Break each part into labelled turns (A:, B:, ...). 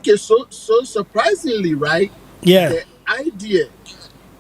A: Okay, so surprisingly, right?
B: Yeah.
A: The idea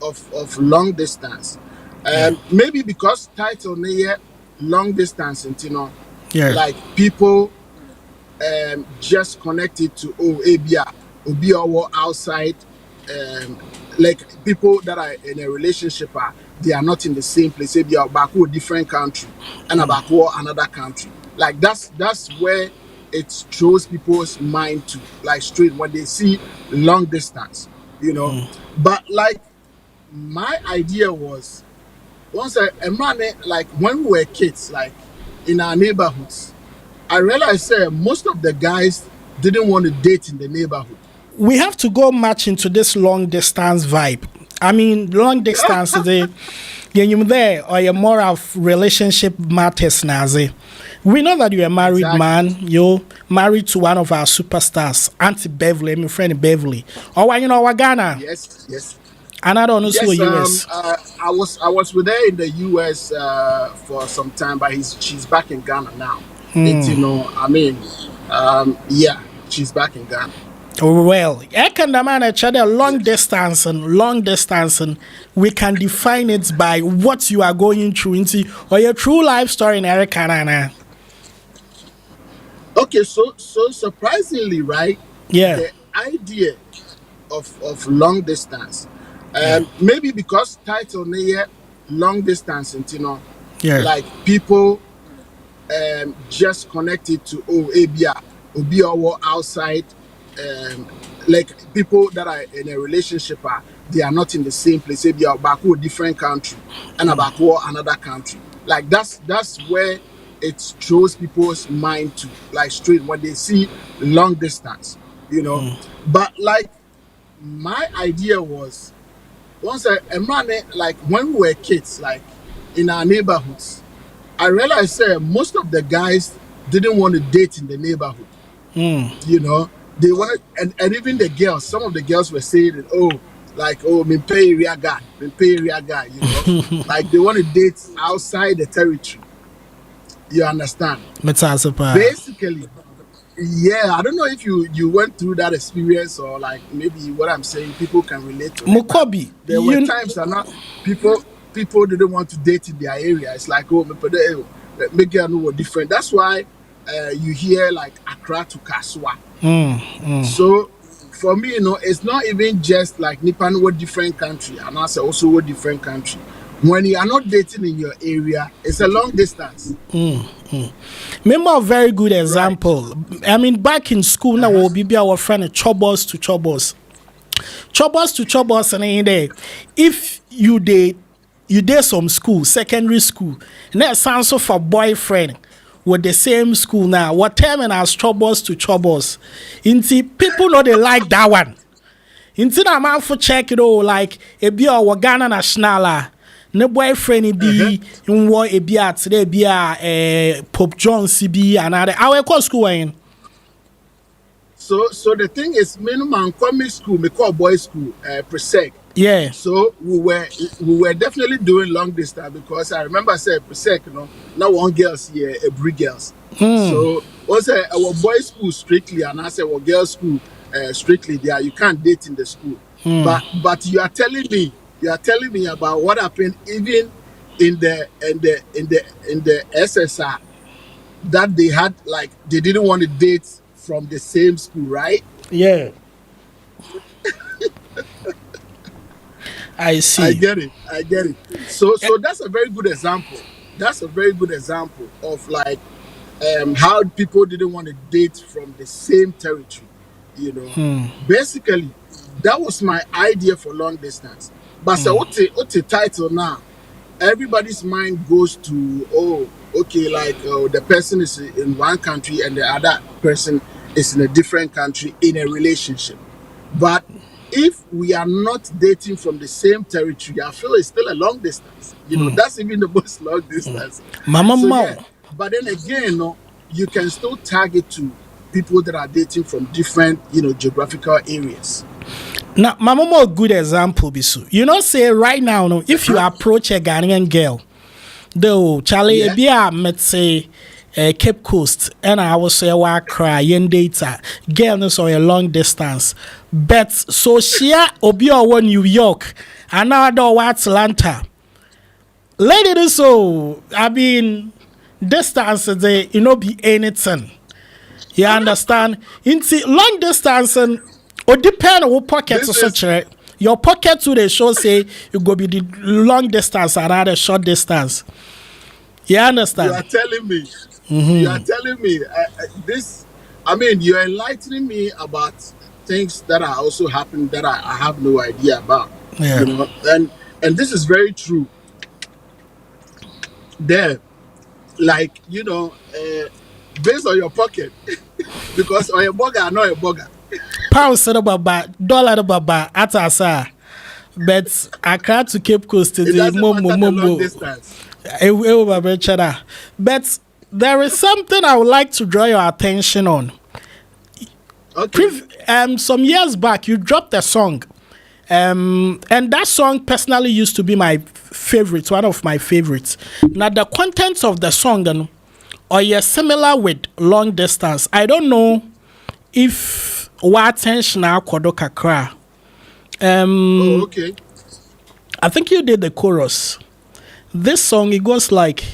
A: of long distance,
B: Yeah.
A: maybe because title near long distance, and
B: Yeah.
A: like people just connected to abia obi or outside, um like people that are in a relationship are they are not in the same place, abia back different country and back another country. Like that's where it throws people's mind to, like, straight when they see long distance, you know. But like my idea was, once a man, like when we were kids, like in our neighborhoods, I realized most of the guys didn't want to date in the neighborhood.
B: We have to go much into this long distance vibe. I mean, long distance is a you there or you're more of relationship matters now. We know that you're a married
A: Exactly.
B: man. You're married to one of our superstars, Auntie Beverly, my friend Beverly. Or you know, Ghana.
A: Yes, yes,
B: And I don't know who
A: yes.
B: US.
A: I was with her in the U.S. For some time, but she's back in Ghana now. It's, I mean, yeah, she's back in Ghana.
B: Well, I can demand each other long distance, and we can define it by what you are going through into or your true life story in Erica.
A: Okay, so surprisingly, right?
B: Yeah,
A: The idea of long distance,
B: yeah,
A: maybe because title near long distance, and
B: yeah.
A: like people just connected to abia obi or outside, um like people that are in a relationship are they are not in the same place, abia back different country and back another country. Like that's where it throws people's mind to, like, straight when they see long distance, you know. But like my idea was, once a man, like when we were kids, like in our neighborhoods, I realized most of the guys didn't want to date in the neighborhood. You know, they wanted, and even the girls. Some of the girls were saying that, like, me pay area guy, me pay area guy. You know, like they want to date outside the territory. You understand?
B: Metasupa.
A: Basically, yeah. I don't know if you went through that experience, or like maybe what I'm saying people can relate to it. But
B: Mukobi,
A: there were
B: you
A: times that not people didn't want to date in their area. It's like, make girl know what different. That's why you hear like Accra to Kaswa. So for me, it's not even just like Nipan what different country, and also what different country. When you are not dating in your area, it's a long distance.
B: remember a very good
A: Right.
B: example. I mean, back in school now we'll be our friend chobos to chobos. Chobos to chobos and in there. If you did some school, secondary school, and that sounds of a boyfriend with the same school now. What term and as chobos to chobos. Inti people know they like that one. Inti na man for check it all like a be our Ghana national. Ne boyfriend be in what a be at today be a Pope John CB and other. I will school in.
A: So the thing is, minimum coming school, me call boys school, presec.
B: Yeah.
A: So we were definitely doing long distance, because I remember I said presec, now one girls here, every girls. So was our boys school strictly, and I said our girls school strictly there. You can't date in the school. But you are telling me about what happened even in the SSR, that they had, like, they didn't want to date from the same school, right?
B: Yeah. I
A: I
B: see.
A: get it. I get it. So that's a very good example. That's a very good example of, like, how people didn't want to date from the same territory. You know, basically, that was my idea for long distance. But so what's the title now? Everybody's mind goes to, okay, like, the person is in one country and the other person is in a different country in a relationship. But if we are not dating from the same territory, I feel it's still a long distance. That's even the most long distance.
B: Mama
A: So
B: Mao.
A: yeah, but then again, you can still target to people that are dating from different, geographical areas.
B: Now, Mama Mao, good example, Bisu. You know, say right now, no, if you approach a Ghanaian girl, though, Charlie,
A: Yeah.
B: be a, let's say, Cape Coast, and I was say wa cry yen data. Girl no so a long distance. But so she obi owo New York and now do Atlanta. Lady do so I mean distance they be anything. You understand? Into long distance and or depend on what pocket
A: This
B: or
A: is
B: such. Your pocket to the show say you go be the long distance and rather short distance. You
A: you are
B: understand?
A: telling me. You are telling me this. I mean, you're enlightening me about things that are also happening that I have no idea about.
B: Yeah.
A: You know, and this is very true. There, like based on your pocket, because on your burger, not a burger.
B: Pounds to the baba, dollar the baba, at asa. But I can't to Cape Coast
A: It
B: today,
A: doesn't
B: mumbo
A: matter the long
B: mumbo.
A: distance.
B: But there is something I would like to draw your attention on.
A: Okay.
B: Some years back, you dropped a song. And that song personally used to be my favorite, one of my favorites. Now, the contents of the song are similar with long distance. I don't know if what attention now kakra.
A: Oh, okay.
B: I think you did the chorus. This song it goes like,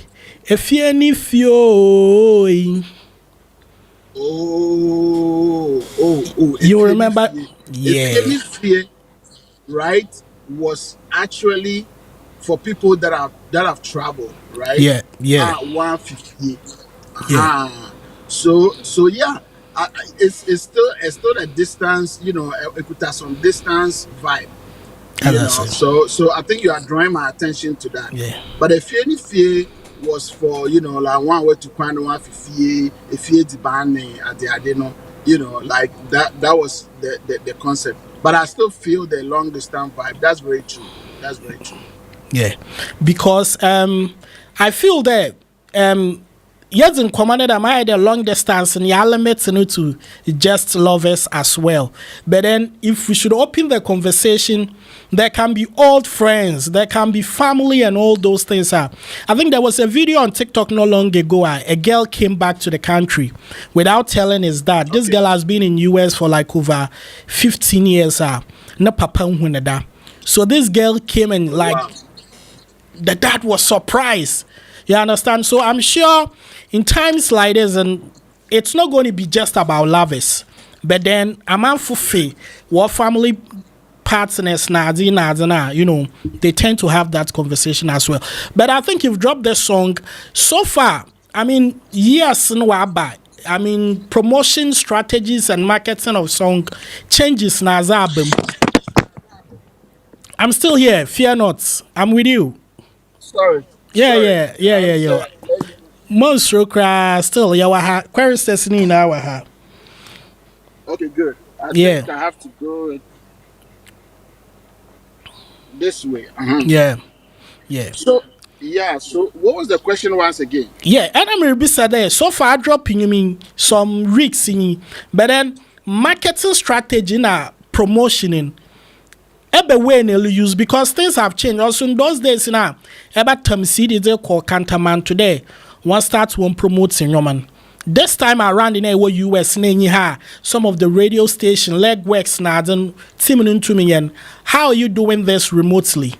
B: if you any fio. You remember? Yeah.
A: If any fear, right, was actually for people that have traveled, right?
B: Yeah. Yeah.
A: 150.
B: Yeah.
A: So yeah, it's still a distance, it could have some distance vibe,
B: That's it.
A: So I think you are drawing my attention to that.
B: Yeah.
A: But if any fear was for like one way to find 150, if you the band at the adeno, like that was the concept. But I still feel the long distance vibe. That's very true. That's very true.
B: Yeah, because I feel that yes, in commanded am I the long distance and your limits to just lovers as well. But then if we should open the conversation, there can be old friends, there can be family and all those things. I think there was a video on TikTok not long ago. A girl came back to the country without telling his dad. This girl has been in US for like over 15 years. Na papa nhuneda. So this girl came and like
A: Wow.
B: the dad was surprised. You understand? So I'm sure in times like this, and it's not going to be just about lovers, but then a man for fee, what family partners, they tend to have that conversation as well. But I think you've dropped the song so far. I mean, years no back. I mean, promotion strategies and marketing of song changes na album. I'm still here. Fear not. I'm with you.
A: Sorry.
B: Yeah. Monstro cry still yawaha. Queries testing na waha.
A: Okay, good. I
B: Yeah.
A: think I have to go this way.
B: Yeah.
A: So what was the question once again?
B: Yeah, and I'm rebisa there. So far dropping you mean some risks in, but then marketing strategy na promotioning. Ebe way they'll use because things have changed. Also in those days now, eba term CD they call Cantaman today. One starts one promoting your man. This time around in a US some of the radio station legworks na then teaming into me and how are you doing this remotely?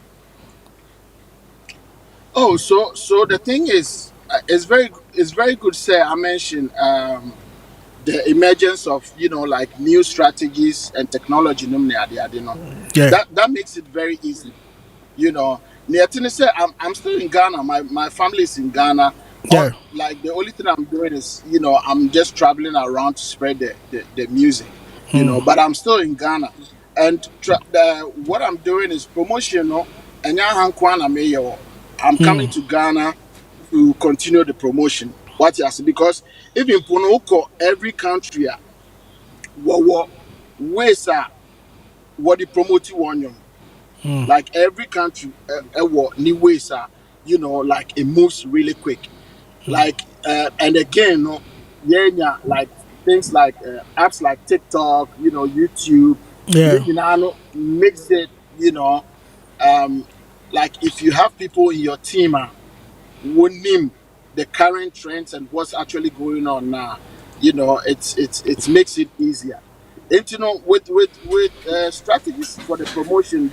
A: Oh, so the thing is, it's very good. Sir, I mentioned the emergence of like new strategies and technology.
B: Yeah.
A: That makes it very easy. You know, Neatini said, I'm still in Ghana. My family is in Ghana.
B: Yeah.
A: Like the only thing I'm doing is I'm just traveling around to spread the music. But I'm still in Ghana, and what I'm doing is promotional. And I'm coming to Ghana to continue the promotion. What you say? Because even Ponoko, every country, what ways are what the promoting one. Like every country, what new ways are like it moves really quick. Like and again, like things like apps like TikTok, YouTube,
B: Yeah.
A: makes it, um, like if you have people in your team, name. the current trends and what's actually going on now, you know, it makes it easier. And you know, with strategies for the promotion,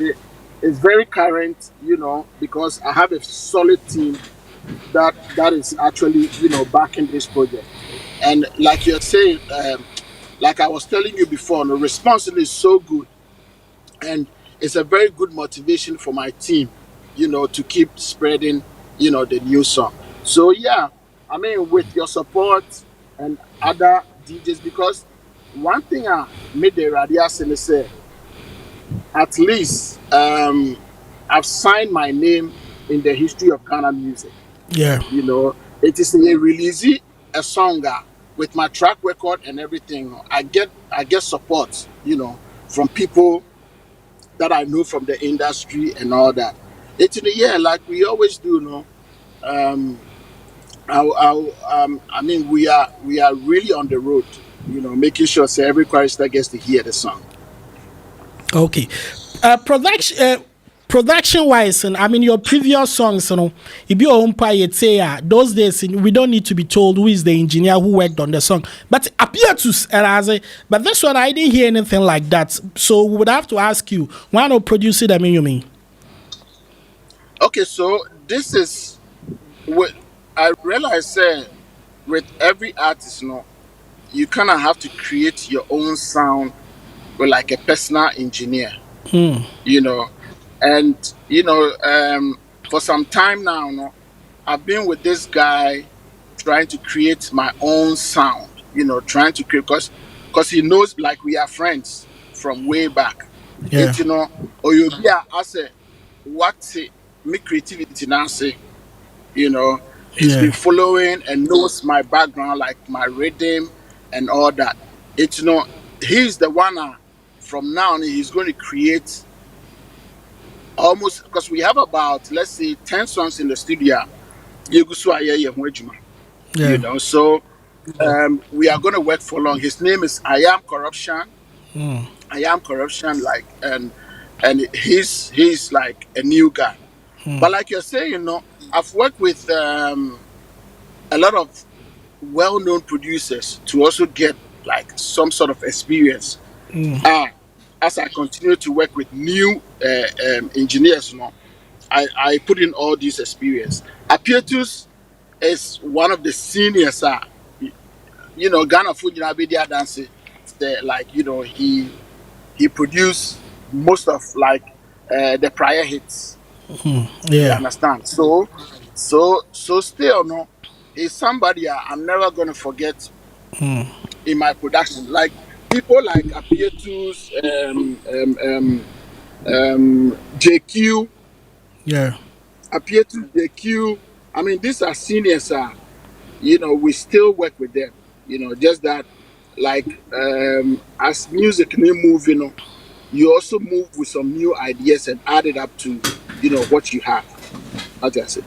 A: it's very current, you know, because I have a solid team that is actually, you know, backing this project. And like you're saying, like I was telling you before, the response is so good, and it's a very good motivation for my team, you know, to keep spreading, you know, the new song. So yeah, I mean, with your support and other DJs, because one thing I made the radio say, at least I've signed my name in the history of Ghana music.
B: Yeah.
A: You know, it is a release a song with my track record and everything. I get support, you know, from people that I know from the industry and all that. It's in the year like we always do, you know. Um, I mean, we are really on the road, you know, making sure so every chorister gets to hear the song.
B: Okay. Production wise, and I mean your previous songs, you know, if you own those days we don't need to be told who is the engineer who worked on the song. But appear to but this one I didn't hear anything like that. So we would have to ask you, why not produce it? I mean, you mean?
A: Okay, so this is what I realize. With every artist, you know, you kind of have to create your own sound with like a personal engineer, you know. And you know, for some time now, you know, I've been with this guy trying to create my own sound, you know, trying to create, because he knows like we are friends from way back.
B: Yeah.
A: It's, you know, or you'll be I say what's it, me creativity now say, you know, he's
B: Yeah.
A: been following and knows my background, like my rhythm and all that. It's, you know, he's the one from now on he's going to create almost, because we have about, let's say, 10 songs in the studio. You
B: Yeah.
A: know, so we are going to work for long. His name is I Am Corruption. I Am Corruption, like, and he's like a new guy. But like you're saying, you know, I've worked with a lot of well-known producers to also get like some sort of experience. Uh, as I continue to work with new engineers, you know, I put in all this experience. Apietus is one of the seniors. You know, Ghana Food Media Dance, like, you know, he produced most of like the prior hits. You
B: Yeah.
A: understand? So still, no, he's somebody I'm never gonna forget in my production. Like people like Apietus, JQ,
B: Yeah.
A: Apietus, JQ. I mean, these are seniors. You know, we still work with them. You know, just that, like, as music new move, you know, you also move with some new ideas and add it up to, you know, what you have. That's it.